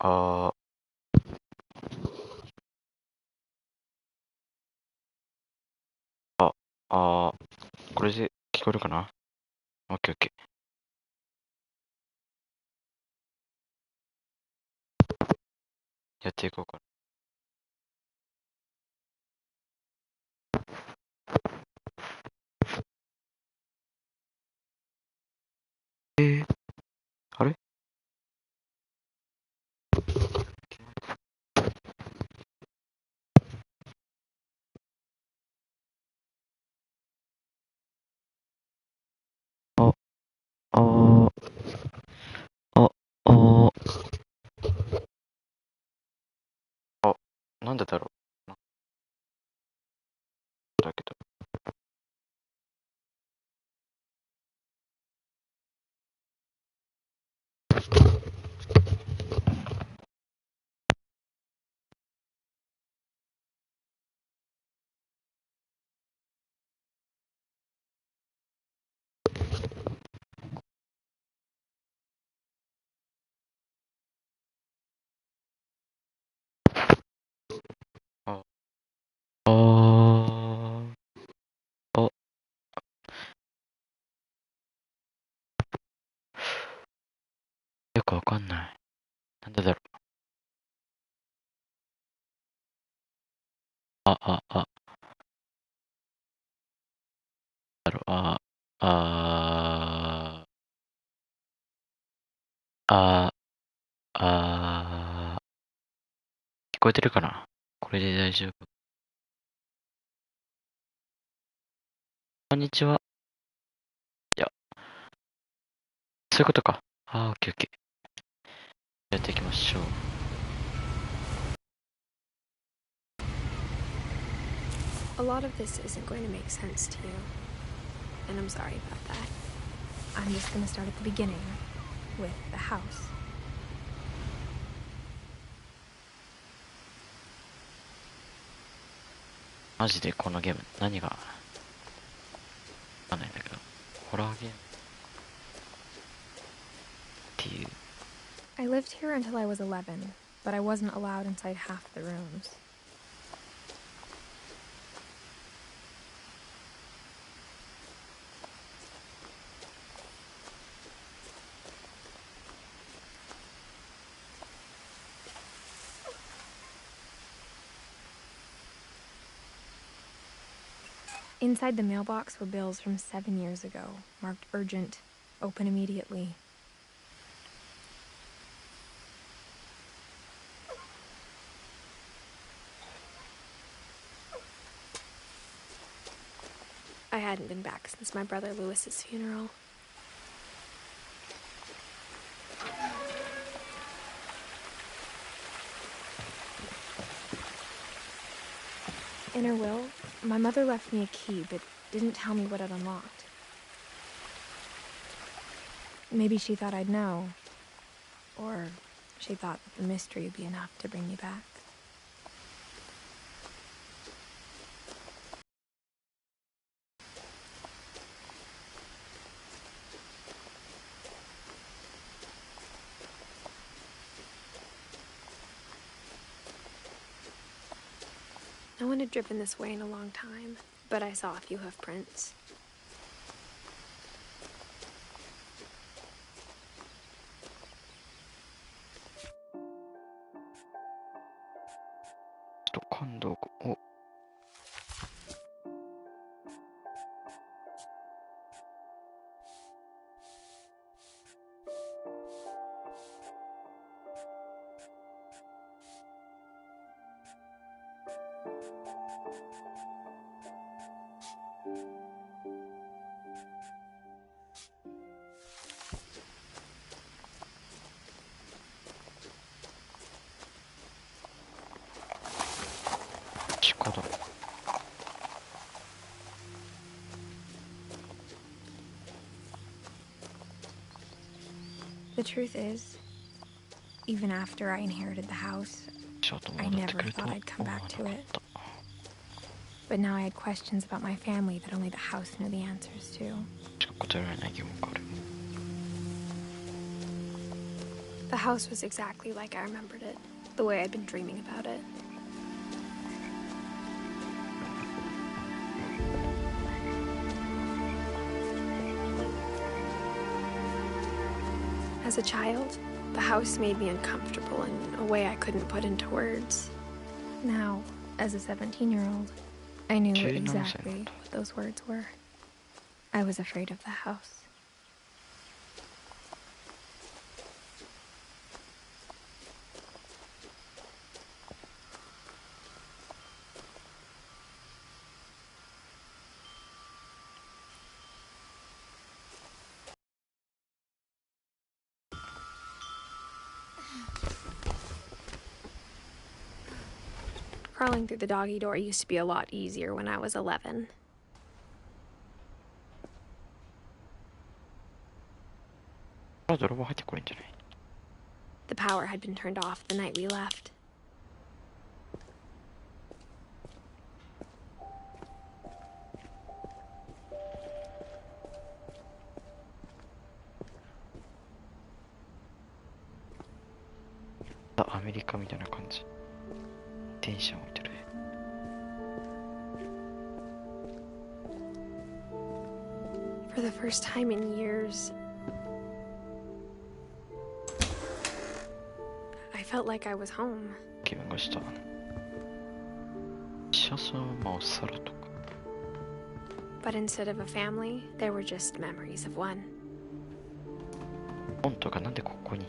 ああ、これで聞こえるかな？オッケーオッケー。やっていこうかな。あれ？あ、あー、あ、ああ、なんでだろう。だけど。あ、あー、あ、よくわかんない。なんでだろう。あ、だろう。あ、あ、あ、聞こえてるかな？これで大丈夫。こんにちは。いや、そういうことか。オッケーオッケー。やっていきましょう。A lot of this isn't going to make sense to you, and I'm sorry about that. I'm just going to start at the beginning, with the house. マジでこのゲーム、何がわかんないんだけど。ホラーゲームっていう。I lived here until I was 11, but I wasn't allowed inside half the rooms. Inside the mailbox were bills from 7 years ago, marked urgent, open immediately. I hadn't been back since my brother Lewis's funeral. In her will, my mother left me a key, but didn't tell me what it unlocked. Maybe she thought I'd know. Or she thought that the mystery would be enough to bring me back. No one had driven this way in a long time, but I saw a few hoof prints. ちょっと感動を。鹿だ。The truth is, even after I inherited the house, ちょっと I 戻って never くると thought 思わ I'd come な back か to っ it. た。 But now I had questions about my family that only the house knew the answers to. しか答えられない疑問がある。The house was exactly like I remembered it, the way I'd been dreaming about it. As a child, the house made me uncomfortable in a way I couldn't put into words. Now, as a 17-year-old, I knew exactly what those words were. I was afraid of the house. Crawling through the doggy door used to be a lot easier when I was 11. The power had been turned off the night we left. America みたいな感じ。電車置いてる。For the first time in years, I felt like I was home. 気分がした。車窓はお皿とか。But instead of a family, there were just memories of one. 本当かなんでここに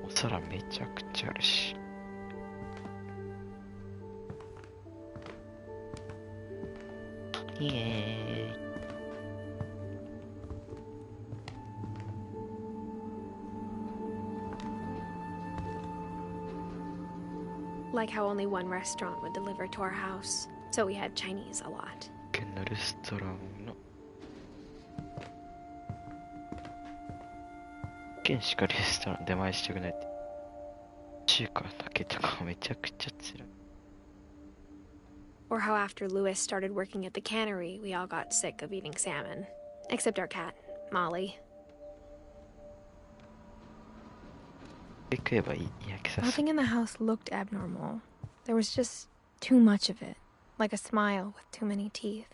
お皿めちゃくちゃあるし。イエーイ。Like how only one restaurant would deliver to our house, so we had Chinese a lot. 県のレストランの県しかレストラン出前してくれないって。中華だけとかめちゃくちゃつらい。Or how after Lewis started working at the cannery, we all got sick of eating salmon. Except our cat, Molly. Nothing in the house looked abnormal. There was just too much of it, like a smile with too many teeth.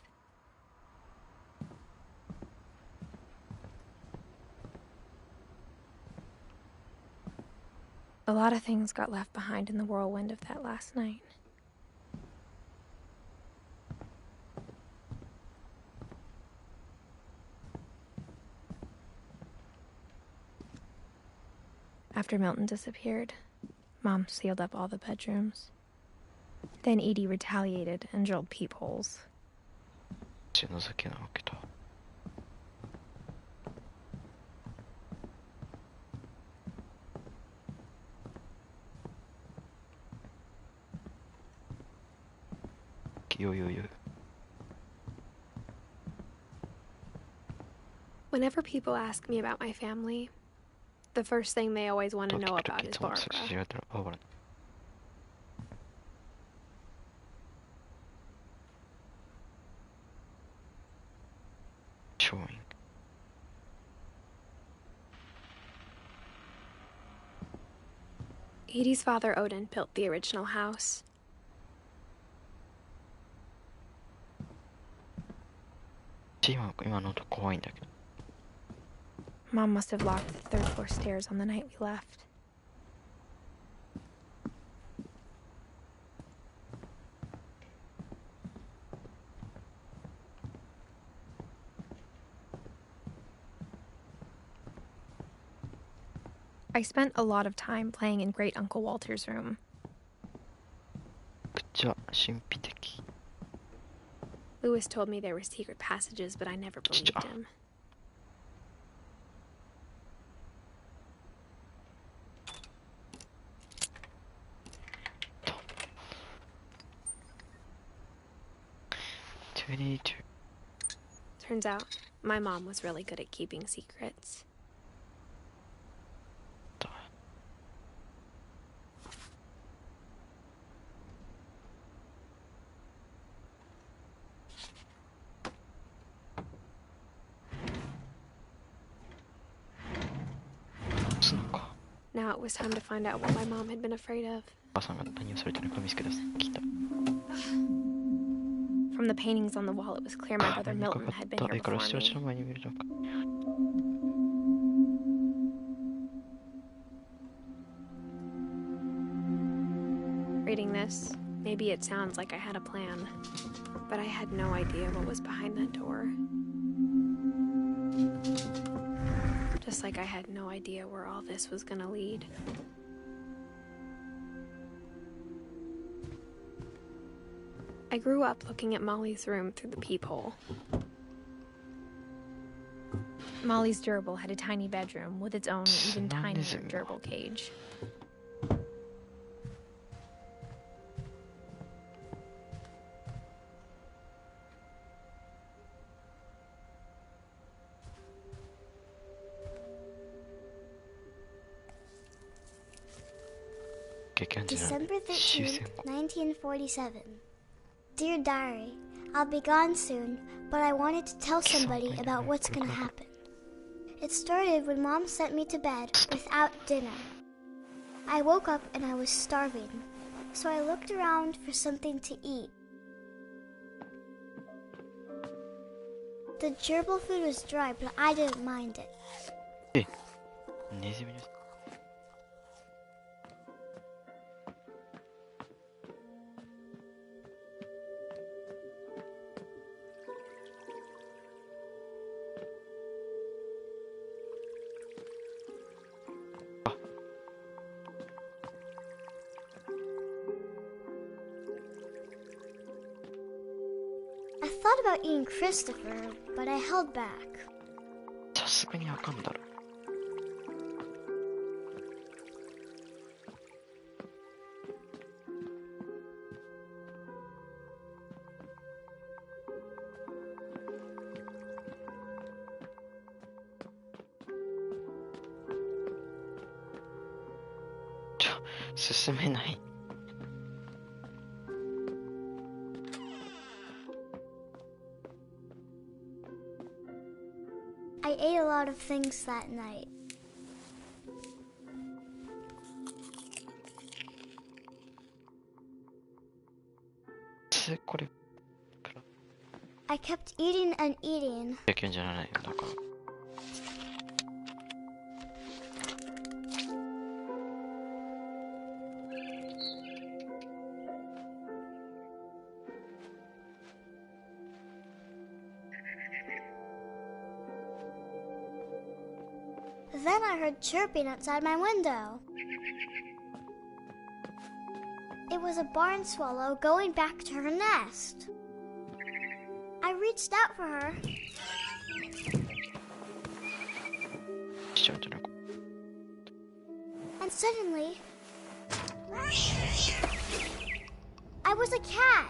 A lot of things got left behind in the whirlwind of that last night. After Milton disappeared, Mom sealed up all the bedrooms. Then Edie retaliated and drilled peepholes. Whenever people ask me about my family, the first thing they always want to know about is Barbara. Showing. Edie's father, Odin, built the original house. Mom must have locked the third floor stairs on the night we left. I spent a lot of time playing in Great Uncle Walter's room. Lewis told me there were secret passages, but I never believed him. Turns out, my mom was really good at keeping secrets. Now it was time to find out what my mom had been afraid of. お母さんが何をされてるか見つけ出す。聞いた。From the paintings on the wall, it was clear my brother 何か Milton か had っ been た here 絵から before して私 me. の前に見るのか。Reading this, maybe it sounds like I had a plan, but I had no idea what was behind that door. Just like I had no idea where all this was gonna lead. I grew up looking at Molly's room through the peephole. Molly's gerbil had a tiny bedroom with its own even tinier gerbil cage. December 13th, 1947. Dear Diary, I'll be gone soon, but I wanted to tell somebody about what's gonna happen. It started when Mom sent me to bed without dinner. I woke up and I was starving, so I looked around for something to eat. The gerbil food was dry, but I didn't mind it. ネズミです。I thought about eating Christopher, but I held back. さすがにあかんだろ。進めない。I ate a lot of things that night. I kept eating and eating. 野球じゃないよ、だから。Then I heard chirping outside my window. It was a barn swallow going back to her nest. I reached out for her. And suddenly, I was a cat.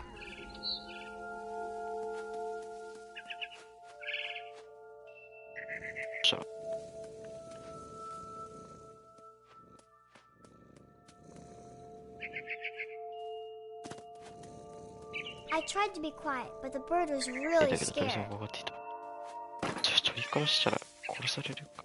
I tried to be quiet, but the bird was really scared. 鳥からしたら殺されるか。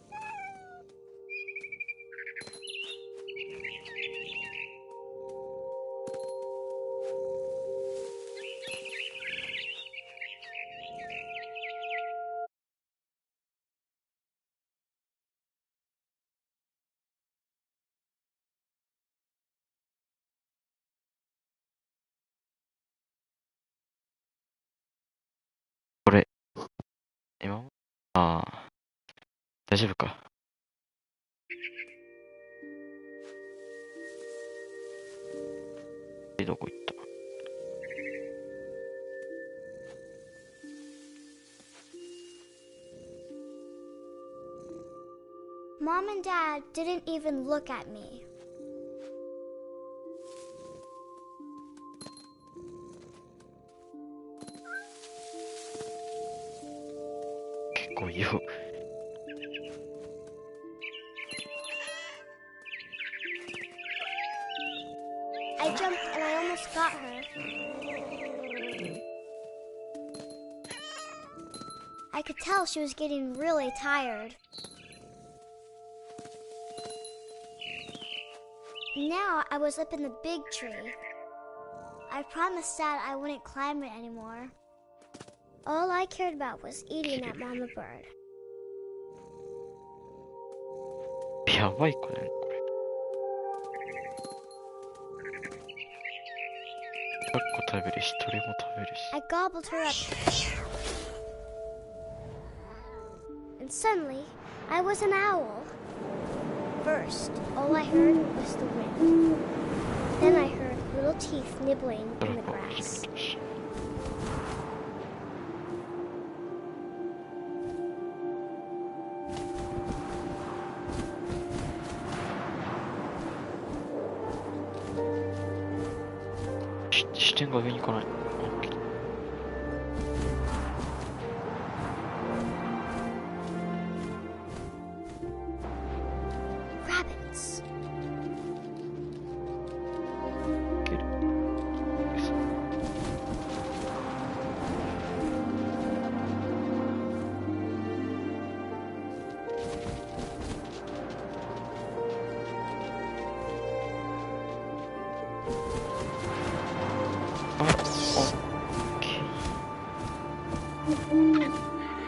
これ、今ああ、大丈夫か。どこ行った？ Mom and Dad didn't even look at me. I jumped and I almost got her. I could tell she was getting really tired. Now I was up in the big tree. I promised Dad I wouldn't climb it anymore. All I cared about was eating that mama bird. やばい子だね、これ。100個食べるし、鳥も食べるし。I gobbled her up. And suddenly, I was an owl. First, all I heard was the wind. Then I heard little teeth nibbling in the grass. 視点が上に行かない。Rabbits. いける。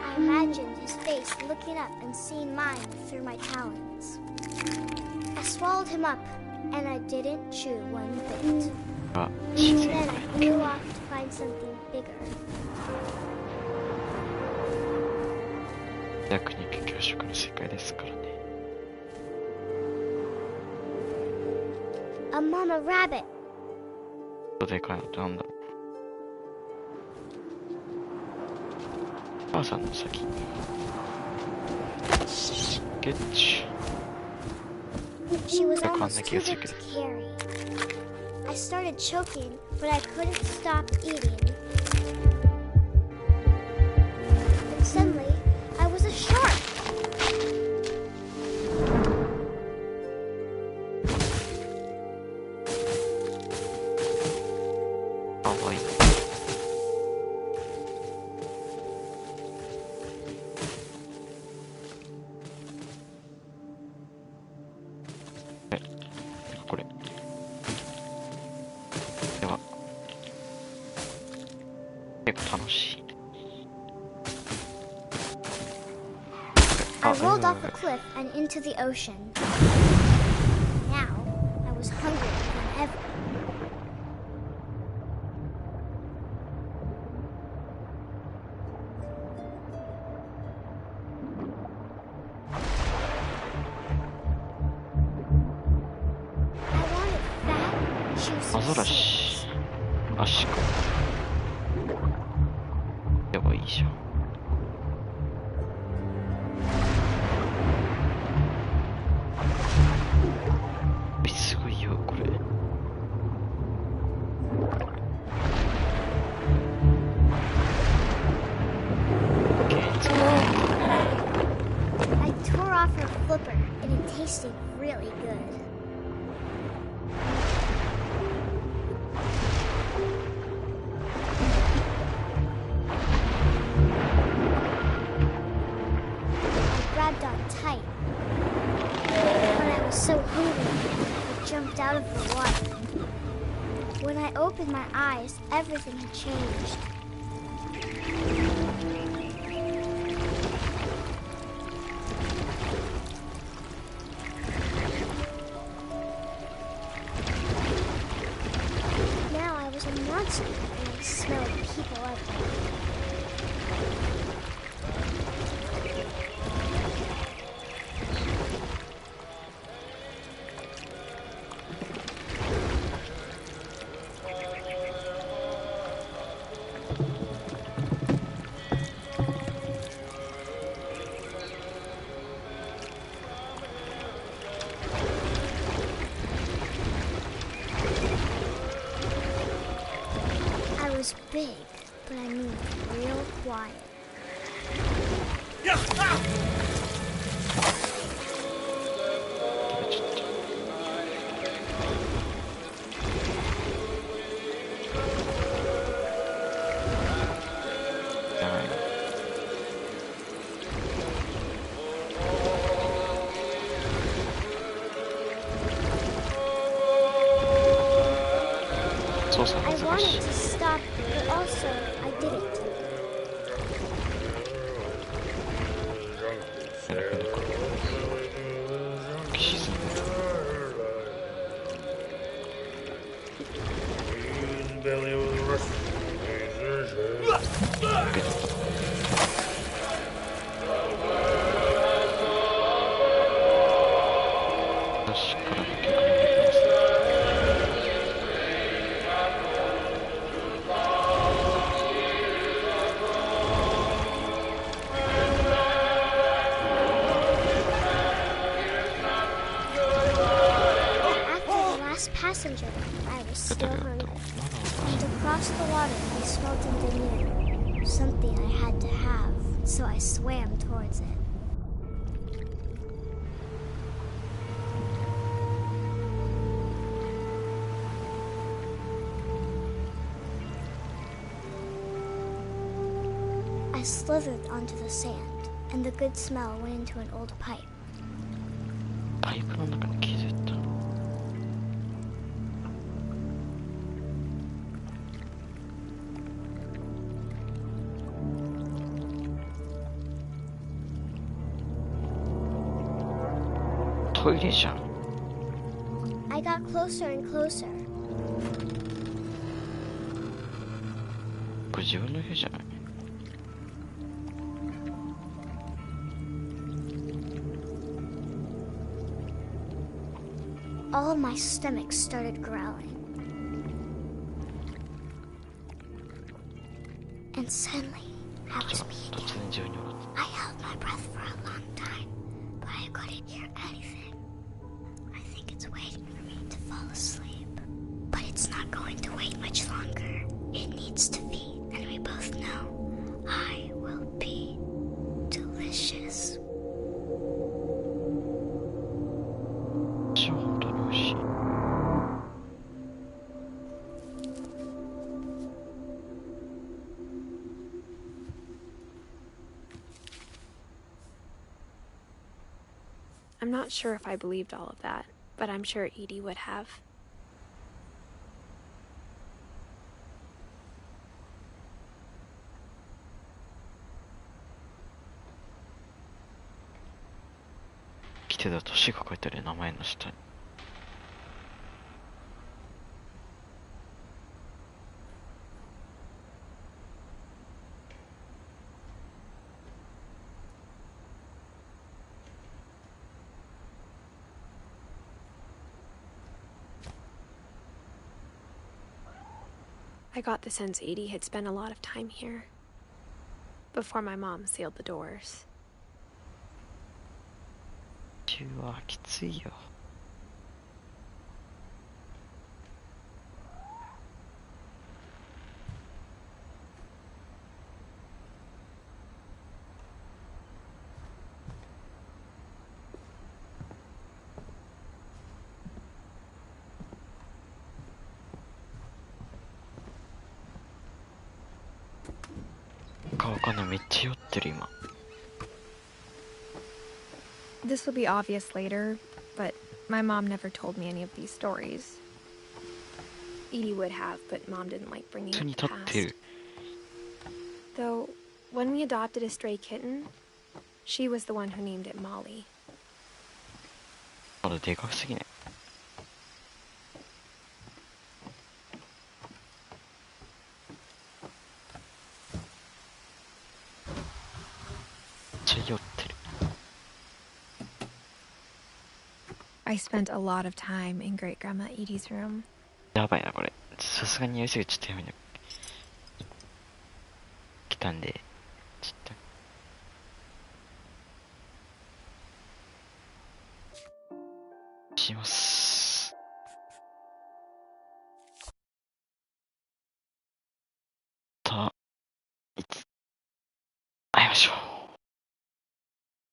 I imagined his face looking up and seeing mine through my talons. I swallowed him up, and I didn't chew one bit. あ、 Then I flew off to find something bigger. 弱肉強食の世界ですからね。A mama rabbit. でかいのってなんだろう。お母さんの先。ゲッチ She was わかんな almost い気 too がする big け to ど。 carry. I started choking, but I couldn't stop eating. And suddenly, I was a shark. かわいい。これ。では、結構楽しい。I rolled off a cliff and into the ocean. Now, I was hungrier than ever. I wanted fat, juicy アザラ seeds. シ。足か。やばいいじゃん。すごいよ、これ。I tore off her flipper, and it tasted really good. I grabbed on tight, but I was so hungry, I jumped out of the water. When I opened my eyes, everything had changed. Now I was a monster, and I smelled people everywhere. 操作 I 難し wanted い。 to stop, but also I didn't. 沈む。私からの曲に入ってますね。After the last passenger, I was still hungry. And across the water, I smelled something new. Something I had to have, so I swam towards it. I slithered onto the sand, and the good smell went into an old pipe. パイプの中に気づいた。トイレじゃん。 I got closer and closer. これ自分の部屋じゃない？ All my stomach started growling. And suddenly, I was me 突 again. 然自分に戻った。 I held my breath for a long time, but I couldn't hear anything. I think it's waiting for me to fall asleep. But it's not going to wait much longer. It needs to feed, and we both know I will be delicious. 私は本当に美味しい。 I'm not sure if I believed all of that, but I'm sure Edie would have.来てた年が書いてある名前の下に。I got the sense Edie had spent a lot of time here before my mom sealed the doors. 中はきついよ。わかんない、めっちゃ酔ってる今。 This will be obvious later, but my mom never told me any of these stories. Edie would have, but Mom didn't like bringing 普通に up 立 the ってる。 past. Though, when we adopted a stray kitten, she was the one who named it Molly. まだでかすぎない？ めっちゃ酔ってる。 I spent a lot of time in Great Grandma Edie's room. やばいなこれ。さすがに酔いすぎちょっとやめな。来たんで、ちょっと。します。